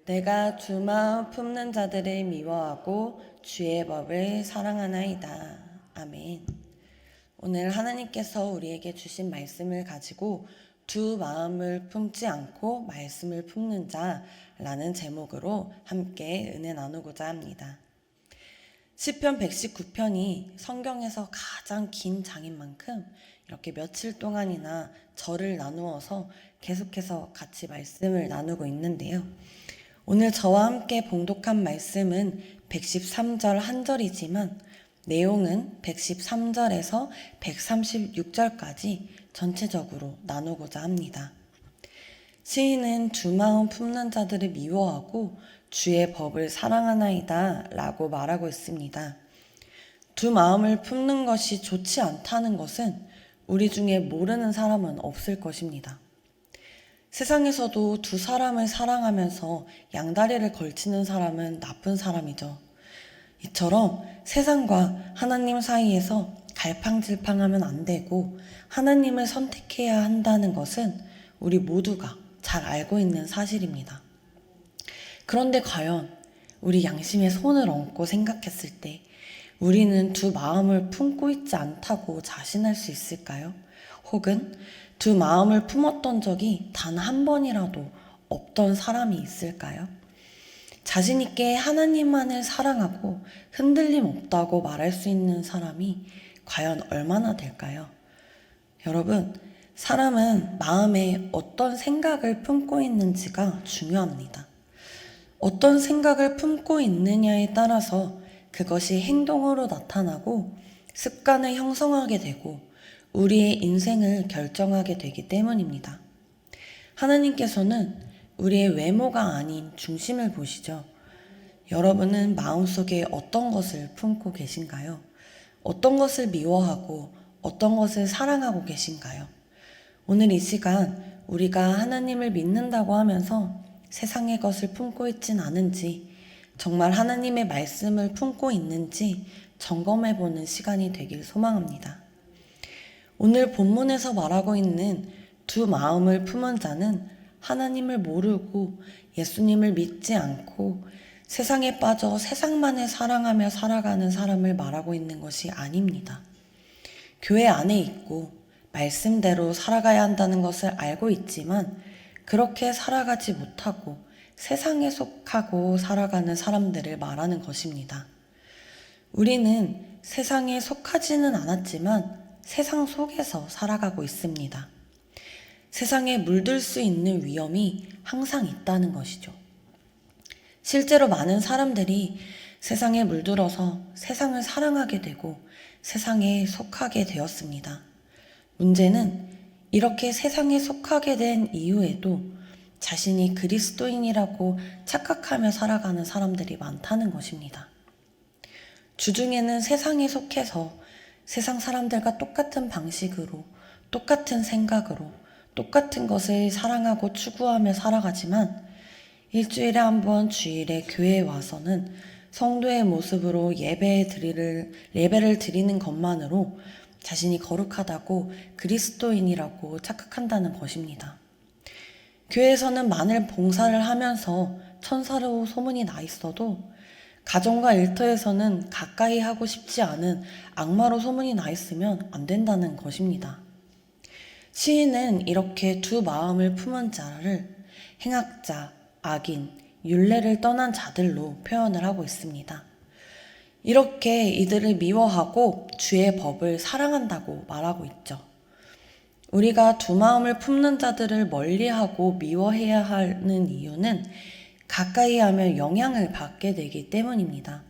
내가 주 마음 품는 자들을 미워하고 주의 법을 사랑하나이다. 아멘. 오늘 하나님께서 우리에게 주신 말씀을 가지고 두 마음을 품지 않고 말씀을 품는 자라는 제목으로 함께 은혜 나누고자 합니다. 시편 119편이 성경에서 가장 긴 장인 만큼 이렇게 며칠 동안이나 절을 나누어서 계속해서 같이 말씀을 나누고 있는데요. 오늘 저와 함께 봉독한 말씀은 113절 한 절이지만 내용은 113절에서 136절까지 전체적으로 나누고자 합니다. 시인은 두 마음 품는 자들을 미워하고 주의 법을 사랑하나이다 라고 말하고 있습니다. 두 마음을 품는 것이 좋지 않다는 것은 우리 중에 모르는 사람은 없을 것입니다. 세상에서도 두 사람을 사랑하면서 양다리를 걸치는 사람은 나쁜 사람이죠. 이처럼 세상과 하나님 사이에서 갈팡질팡하면 안 되고 하나님을 선택해야 한다는 것은 우리 모두가 잘 알고 있는 사실입니다. 그런데 과연 우리 양심에 손을 얹고 생각했을 때 우리는 두 마음을 품고 있지 않다고 자신할 수 있을까요? 혹은 두 마음을 품었던 적이 단 한 번이라도 없던 사람이 있을까요? 자신 있게 하나님만을 사랑하고 흔들림 없다고 말할 수 있는 사람이 과연 얼마나 될까요? 여러분, 사람은 마음에 어떤 생각을 품고 있는지가 중요합니다. 어떤 생각을 품고 있느냐에 따라서 그것이 행동으로 나타나고 습관을 형성하게 되고 우리의 인생을 결정하게 되기 때문입니다. 하나님께서는 우리의 외모가 아닌 중심을 보시죠. 여러분은 마음속에 어떤 것을 품고 계신가요? 어떤 것을 미워하고 어떤 것을 사랑하고 계신가요? 오늘 이 시간 우리가 하나님을 믿는다고 하면서 세상의 것을 품고 있진 않은지, 정말 하나님의 말씀을 품고 있는지 점검해보는 시간이 되길 소망합니다. 오늘 본문에서 말하고 있는 두 마음을 품은 자는 하나님을 모르고 예수님을 믿지 않고 세상에 빠져 세상만을 사랑하며 살아가는 사람을 말하고 있는 것이 아닙니다. 교회 안에 있고 말씀대로 살아가야 한다는 것을 알고 있지만 그렇게 살아가지 못하고 세상에 속하고 살아가는 사람들을 말하는 것입니다. 우리는 세상에 속하지는 않았지만 세상 속에서 살아가고 있습니다. 세상에 물들 수 있는 위험이 항상 있다는 것이죠. 실제로 많은 사람들이 세상에 물들어서 세상을 사랑하게 되고 세상에 속하게 되었습니다. 문제는 이렇게 세상에 속하게 된 이후에도 자신이 그리스도인이라고 착각하며 살아가는 사람들이 많다는 것입니다. 주중에는 세상에 속해서 세상 사람들과 똑같은 방식으로, 똑같은 생각으로, 똑같은 것을 사랑하고 추구하며 살아가지만 일주일에 한 번 주일에 교회에 와서는 성도의 모습으로 예배를 드리는 것만으로 자신이 거룩하다고 그리스도인이라고 착각한다는 것입니다. 교회에서는 많은 봉사를 하면서 천사로 소문이 나 있어도 가정과 일터에서는 가까이 하고 싶지 않은 악마로 소문이 나 있으면 안 된다는 것입니다. 시인은 이렇게 두 마음을 품은 자를 행악자, 악인, 율례를 떠난 자들로 표현을 하고 있습니다. 이렇게 이들을 미워하고 주의 법을 사랑한다고 말하고 있죠. 우리가 두 마음을 품는 자들을 멀리하고 미워해야 하는 이유는 가까이 하면 영향을 받게 되기 때문입니다.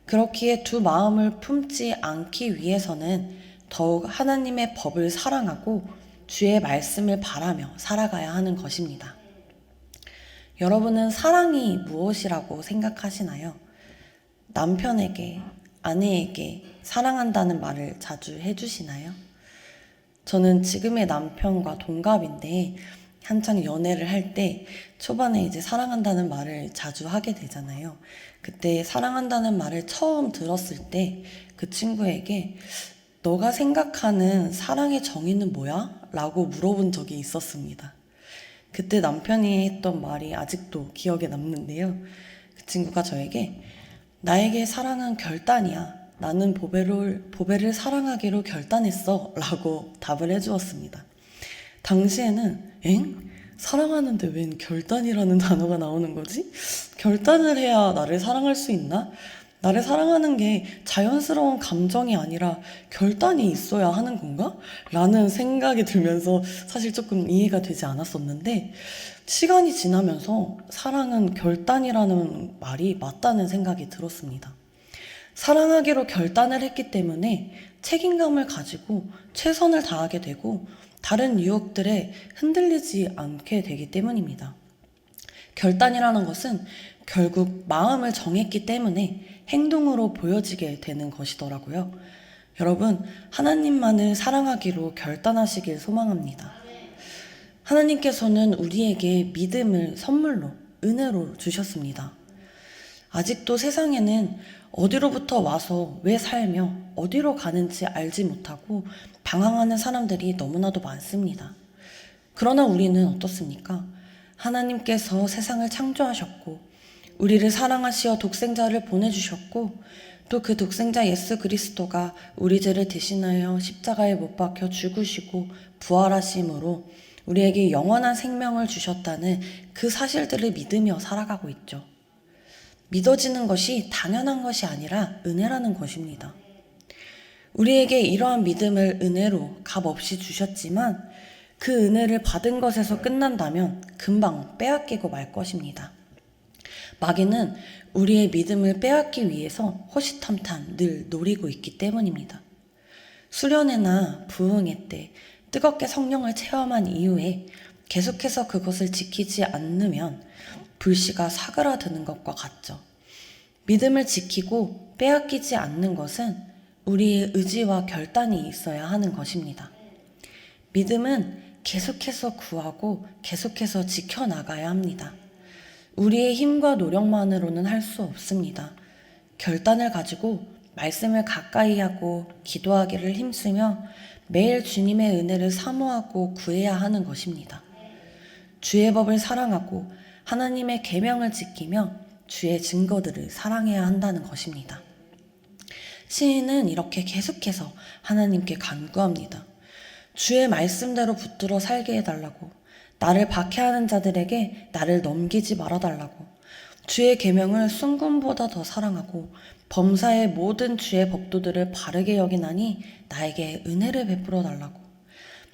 그렇기에 두 마음을 품지 않기 위해서는 더욱 하나님의 법을 사랑하고 주의 말씀을 바라며 살아가야 하는 것입니다. 여러분은 사랑이 무엇이라고 생각하시나요? 남편에게, 아내에게 사랑한다는 말을 자주 해주시나요? 저는 지금의 남편과 동갑인데 한창 연애를 할 때 초반에 이제 사랑한다는 말을 자주 하게 되잖아요. 그때 사랑한다는 말을 처음 들었을 때 그 친구에게 너가 생각하는 사랑의 정의는 뭐야? 라고 물어본 적이 있었습니다. 그때 남편이 했던 말이 아직도 기억에 남는데요. 그 친구가 저에게 나에게 사랑은 결단이야. 나는 보배를 사랑하기로 결단했어. 라고 답을 해주었습니다. 당시에는 사랑하는데 웬 결단이라는 단어가 나오는 거지? 결단을 해야 나를 사랑할 수 있나? 나를 사랑하는 게 자연스러운 감정이 아니라 결단이 있어야 하는 건가? 라는 생각이 들면서 사실 조금 이해가 되지 않았었는데, 시간이 지나면서 사랑은 결단이라는 말이 맞다는 생각이 들었습니다. 사랑하기로 결단을 했기 때문에 책임감을 가지고 최선을 다하게 되고 다른 유혹들에 흔들리지 않게 되기 때문입니다. 결단이라는 것은 결국 마음을 정했기 때문에 행동으로 보여지게 되는 것이더라고요. 여러분, 하나님만을 사랑하기로 결단하시길 소망합니다. 하나님께서는 우리에게 믿음을 선물로, 은혜로 주셨습니다. 아직도 세상에는 어디로부터 와서 왜 살며 어디로 가는지 알지 못하고 방황하는 사람들이 너무나도 많습니다. 그러나 우리는 어떻습니까? 하나님께서 세상을 창조하셨고 우리를 사랑하시어 독생자를 보내주셨고 또 그 독생자 예수 그리스도가 우리 죄를 대신하여 십자가에 못 박혀 죽으시고 부활하심으로 우리에게 영원한 생명을 주셨다는 그 사실들을 믿으며 살아가고 있죠. 믿어지는 것이 당연한 것이 아니라 은혜라는 것입니다. 우리에게 이러한 믿음을 은혜로 값없이 주셨지만 그 은혜를 받은 것에서 끝난다면 금방 빼앗기고 말 것입니다. 마귀는 우리의 믿음을 빼앗기 위해서 호시탐탐 늘 노리고 있기 때문입니다. 수련회나 부흥회 때 뜨겁게 성령을 체험한 이후에 계속해서 그것을 지키지 않으면 불씨가 사그라드는 것과 같죠. 믿음을 지키고 빼앗기지 않는 것은 우리의 의지와 결단이 있어야 하는 것입니다. 믿음은 계속해서 구하고 계속해서 지켜나가야 합니다. 우리의 힘과 노력만으로는 할 수 없습니다. 결단을 가지고 말씀을 가까이 하고 기도하기를 힘쓰며 매일 주님의 은혜를 사모하고 구해야 하는 것입니다. 주의 법을 사랑하고 하나님의 계명을 지키며 주의 증거들을 사랑해야 한다는 것입니다. 시인은 이렇게 계속해서 하나님께 간구합니다. 주의 말씀대로 붙들어 살게 해달라고, 나를 박해하는 자들에게 나를 넘기지 말아달라고, 주의 계명을 순금보다 더 사랑하고 범사의 모든 주의 법도들을 바르게 여기나니 나에게 은혜를 베풀어 달라고,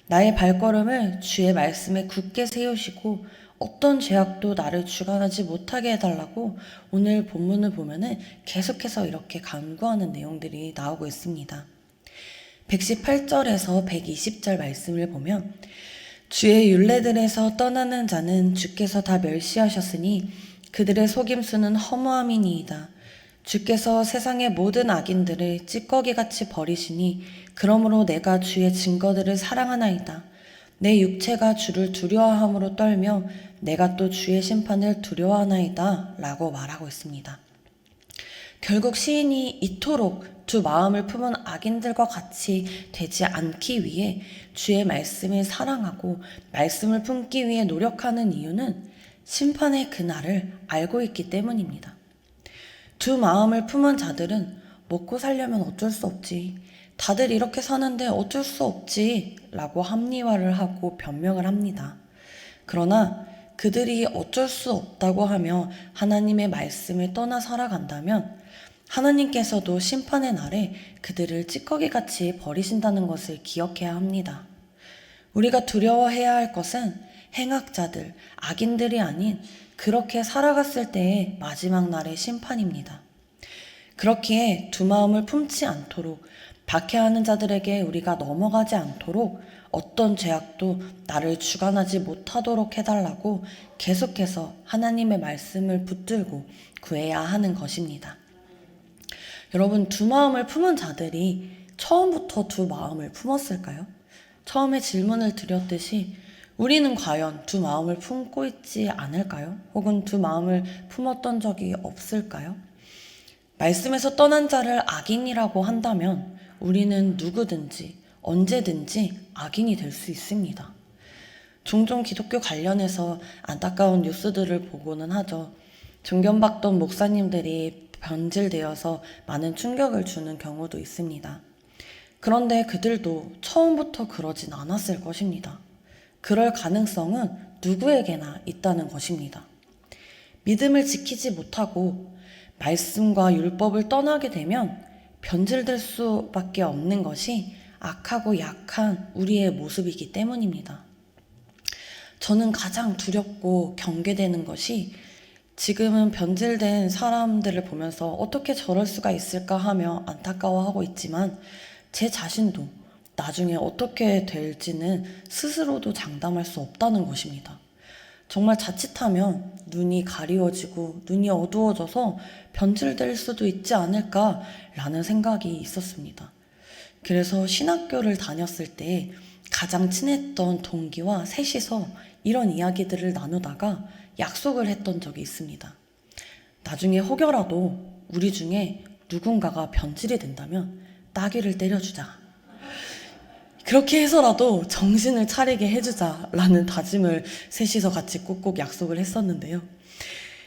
나의 발걸음을 주의 말씀에 굳게 세우시고 어떤 죄악도 나를 주관하지 못하게 해달라고 오늘 본문을 보면은 계속해서 이렇게 간구하는 내용들이 나오고 있습니다. 118절에서 120절 말씀을 보면 주의 율례들에서 떠나는 자는 주께서 다 멸시하셨으니 그들의 속임수는 허무함이니이다. 주께서 세상의 모든 악인들을 찌꺼기같이 버리시니 그러므로 내가 주의 증거들을 사랑하나이다. 내 육체가 주를 두려워함으로 떨며 내가 또 주의 심판을 두려워하나이다 라고 말하고 있습니다. 결국 시인이 이토록 두 마음을 품은 악인들과 같이 되지 않기 위해 주의 말씀을 사랑하고 말씀을 품기 위해 노력하는 이유는 심판의 그날을 알고 있기 때문입니다. 두 마음을 품은 자들은 먹고 살려면 어쩔 수 없지, 다들 이렇게 사는데 어쩔 수 없지 라고 합리화를 하고 변명을 합니다. 그러나 그들이 어쩔 수 없다고 하며 하나님의 말씀을 떠나 살아간다면 하나님께서도 심판의 날에 그들을 찌꺼기같이 버리신다는 것을 기억해야 합니다. 우리가 두려워해야 할 것은 행악자들, 악인들이 아닌 그렇게 살아갔을 때의 마지막 날의 심판입니다. 그렇기에 두 마음을 품지 않도록 박해하는 자들에게 우리가 넘어가지 않도록 어떤 죄악도 나를 주관하지 못하도록 해달라고 계속해서 하나님의 말씀을 붙들고 구해야 하는 것입니다. 여러분, 두 마음을 품은 자들이 처음부터 두 마음을 품었을까요? 처음에 질문을 드렸듯이 우리는 과연 두 마음을 품고 있지 않을까요? 혹은 두 마음을 품었던 적이 없을까요? 말씀에서 떠난 자를 악인이라고 한다면 우리는 누구든지 언제든지 악인이 될 수 있습니다. 종종 기독교 관련해서 안타까운 뉴스들을 보고는 하죠. 존경받던 목사님들이 변질되어서 많은 충격을 주는 경우도 있습니다. 그런데 그들도 처음부터 그러진 않았을 것입니다. 그럴 가능성은 누구에게나 있다는 것입니다. 믿음을 지키지 못하고 말씀과 율법을 떠나게 되면 변질될 수밖에 없는 것이 악하고 약한 우리의 모습이기 때문입니다. 저는 가장 두렵고 경계되는 것이 지금은 변질된 사람들을 보면서 어떻게 저럴 수가 있을까 하며 안타까워하고 있지만 제 자신도 나중에 어떻게 될지는 스스로도 장담할 수 없다는 것입니다. 정말 자칫하면 눈이 가리워지고 눈이 어두워져서 변질될 수도 있지 않을까라는 생각이 있었습니다. 그래서 신학교를 다녔을 때 가장 친했던 동기와 셋이서 이런 이야기들을 나누다가 약속을 했던 적이 있습니다. 나중에 혹여라도 우리 중에 누군가가 변질이 된다면 따귀를 때려주자. 그렇게 해서라도 정신을 차리게 해주자라는 다짐을 셋이서 같이 꼭꼭 약속을 했었는데요.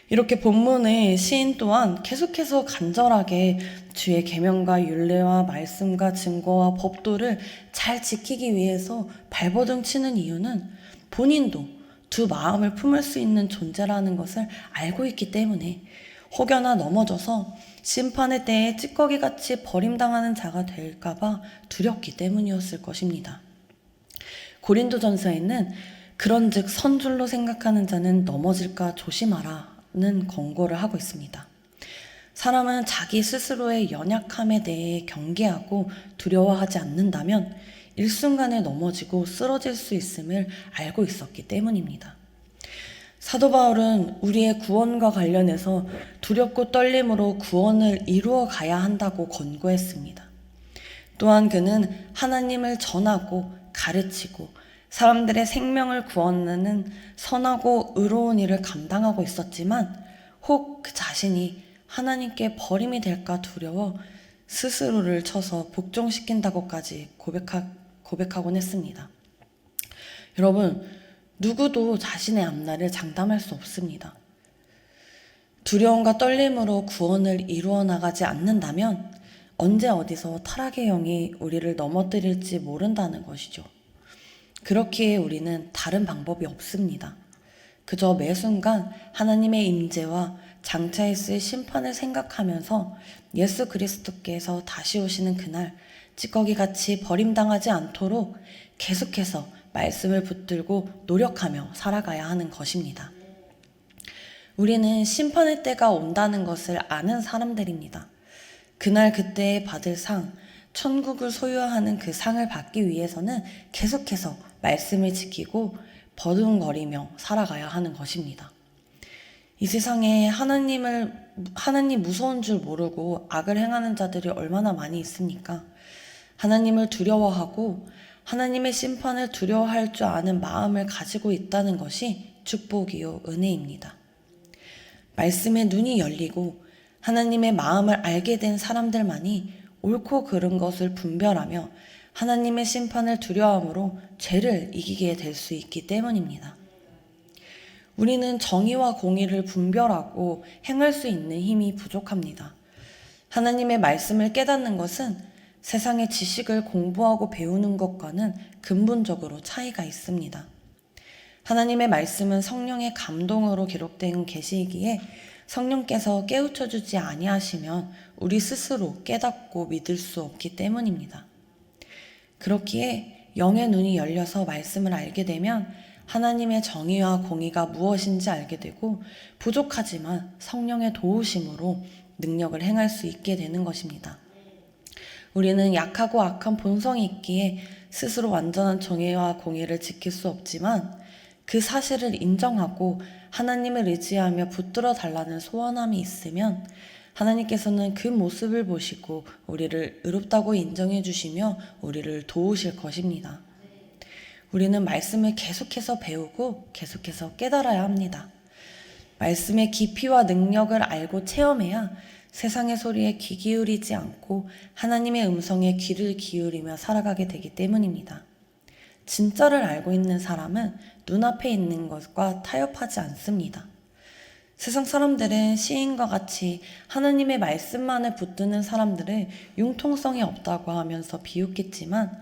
이렇게 본문의 시인 또한 계속해서 간절하게 주의 계명과 율례와 말씀과 증거와 법도를 잘 지키기 위해서 발버둥 치는 이유는 본인도 두 마음을 품을 수 있는 존재라는 것을 알고 있기 때문에 혹여나 넘어져서 심판의 때에 찌꺼기같이 버림당하는 자가 될까봐 두렵기 때문이었을 것입니다. 고린도전서에는 그런즉 선줄로 생각하는 자는 넘어질까 조심하라는 권고를 하고 있습니다. 사람은 자기 스스로의 연약함에 대해 경계하고 두려워하지 않는다면 일순간에 넘어지고 쓰러질 수 있음을 알고 있었기 때문입니다. 사도 바울은 우리의 구원과 관련해서 두렵고 떨림으로 구원을 이루어 가야 한다고 권고했습니다. 또한 그는 하나님을 전하고 가르치고 사람들의 생명을 구원하는 선하고 의로운 일을 감당하고 있었지만 혹 그 자신이 하나님께 버림이 될까 두려워 스스로를 쳐서 복종시킨다고까지 고백하곤 했습니다. 여러분, 누구도 자신의 앞날을 장담할 수 없습니다. 두려움과 떨림으로 구원을 이루어 나가지 않는다면 언제 어디서 타락의 영이 우리를 넘어뜨릴지 모른다는 것이죠. 그렇기에 우리는 다른 방법이 없습니다. 그저 매 순간 하나님의 임재와 장차 있을 심판을 생각하면서 예수 그리스도께서 다시 오시는 그날 찌꺼기같이 버림당하지 않도록 계속해서 말씀을 붙들고 노력하며 살아가야 하는 것입니다. 우리는 심판의 때가 온다는 것을 아는 사람들입니다. 그날 그때에 받을 상, 천국을 소유하는 그 상을 받기 위해서는 계속해서 말씀을 지키고 버둥거리며 살아가야 하는 것입니다. 이 세상에 하나님 무서운 줄 모르고 악을 행하는 자들이 얼마나 많이 있습니까? 하나님을 두려워하고 하나님의 심판을 두려워할 줄 아는 마음을 가지고 있다는 것이 축복이요 은혜입니다. 말씀에 눈이 열리고 하나님의 마음을 알게 된 사람들만이 옳고 그른 것을 분별하며 하나님의 심판을 두려워함으로 죄를 이기게 될 수 있기 때문입니다. 우리는 정의와 공의를 분별하고 행할 수 있는 힘이 부족합니다. 하나님의 말씀을 깨닫는 것은 세상의 지식을 공부하고 배우는 것과는 근본적으로 차이가 있습니다. 하나님의 말씀은 성령의 감동으로 기록된 계시이기에 성령께서 깨우쳐 주지 아니하시면 우리 스스로 깨닫고 믿을 수 없기 때문입니다. 그렇기에 영의 눈이 열려서 말씀을 알게 되면 하나님의 정의와 공의가 무엇인지 알게 되고 부족하지만 성령의 도우심으로 능력을 행할 수 있게 되는 것입니다. 우리는 약하고 악한 본성이 있기에 스스로 완전한 정의와 공의를 지킬 수 없지만 그 사실을 인정하고 하나님을 의지하며 붙들어 달라는 소원함이 있으면 하나님께서는 그 모습을 보시고 우리를 의롭다고 인정해 주시며 우리를 도우실 것입니다. 우리는 말씀을 계속해서 배우고 계속해서 깨달아야 합니다. 말씀의 깊이와 능력을 알고 체험해야 세상의 소리에 귀 기울이지 않고 하나님의 음성에 귀를 기울이며 살아가게 되기 때문입니다. 진짜를 알고 있는 사람은 눈앞에 있는 것과 타협하지 않습니다. 세상 사람들은 시인과 같이 하나님의 말씀만을 붙드는 사람들을 융통성이 없다고 하면서 비웃겠지만,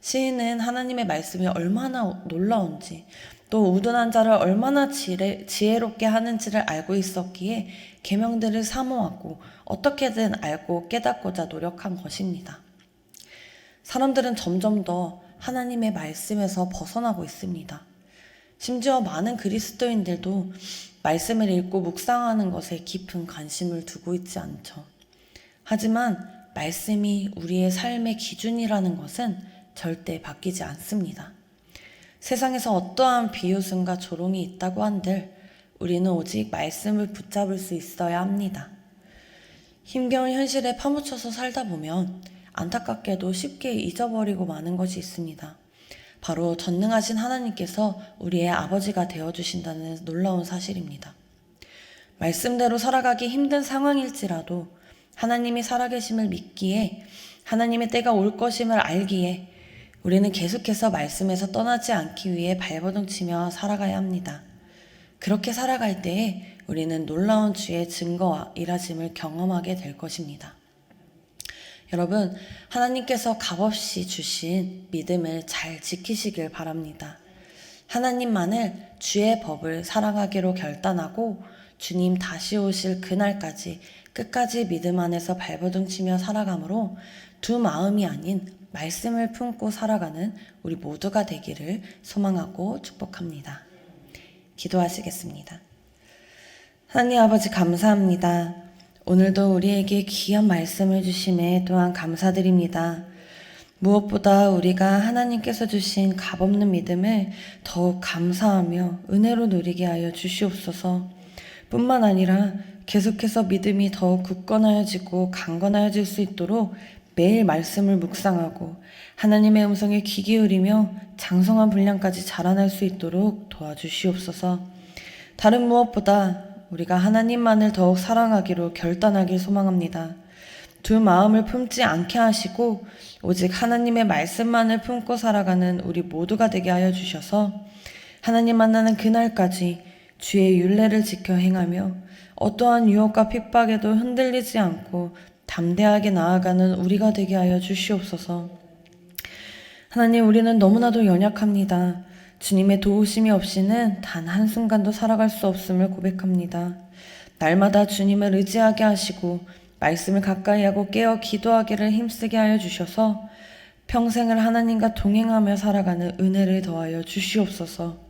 시인은 하나님의 말씀이 얼마나 놀라운지, 또 우둔한 자를 얼마나 지혜롭게 하는지를 알고 있었기에 계명들을 사모하고 어떻게든 알고 깨닫고자 노력한 것입니다. 사람들은 점점 더 하나님의 말씀에서 벗어나고 있습니다. 심지어 많은 그리스도인들도 말씀을 읽고 묵상하는 것에 깊은 관심을 두고 있지 않죠. 하지만 말씀이 우리의 삶의 기준이라는 것은 절대 바뀌지 않습니다. 세상에서 어떠한 비웃음과 조롱이 있다고 한들 우리는 오직 말씀을 붙잡을 수 있어야 합니다. 힘겨운 현실에 파묻혀서 살다 보면 안타깝게도 쉽게 잊어버리고 마는 것이 있습니다. 바로 전능하신 하나님께서 우리의 아버지가 되어주신다는 놀라운 사실입니다. 말씀대로 살아가기 힘든 상황일지라도 하나님이 살아계심을 믿기에, 하나님의 때가 올 것임을 알기에 우리는 계속해서 말씀에서 떠나지 않기 위해 발버둥치며 살아가야 합니다. 그렇게 살아갈 때에 우리는 놀라운 주의 증거와 일하심을 경험하게 될 것입니다. 여러분, 하나님께서 값없이 주신 믿음을 잘 지키시길 바랍니다. 하나님만을, 주의 법을 사랑하기로 결단하고 주님 다시 오실 그날까지 끝까지 믿음 안에서 발버둥치며 살아가므로 두 마음이 아닌 말씀을 품고 살아가는 우리 모두가 되기를 소망하고 축복합니다. 기도하시겠습니다. 하나님 아버지, 감사합니다. 오늘도 우리에게 귀한 말씀을 주심에 또한 감사드립니다. 무엇보다 우리가 하나님께서 주신 값없는 믿음을 더욱 감사하며 은혜로 누리게 하여 주시옵소서. 뿐만 아니라 계속해서 믿음이 더욱 굳건하여지고 강건하여질 수 있도록 매일 말씀을 묵상하고 하나님의 음성에 귀 기울이며 장성한 분량까지 자라날 수 있도록 도와주시옵소서. 다른 무엇보다 우리가 하나님만을 더욱 사랑하기로 결단하길 소망합니다. 두 마음을 품지 않게 하시고 오직 하나님의 말씀만을 품고 살아가는 우리 모두가 되게 하여 주셔서 하나님 만나는 그날까지 주의 율례를 지켜 행하며 어떠한 유혹과 핍박에도 흔들리지 않고 담대하게 나아가는 우리가 되게 하여 주시옵소서. 하나님, 우리는 너무나도 연약합니다. 주님의 도우심이 없이는 단 한순간도 살아갈 수 없음을 고백합니다. 날마다 주님을 의지하게 하시고 말씀을 가까이 하고 깨어 기도하기를 힘쓰게 하여 주셔서 평생을 하나님과 동행하며 살아가는 은혜를 더하여 주시옵소서.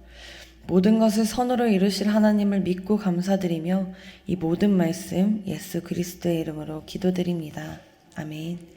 모든 것을 선으로 이루실 하나님을 믿고 감사드리며 이 모든 말씀 예수 그리스도의 이름으로 기도드립니다. 아멘.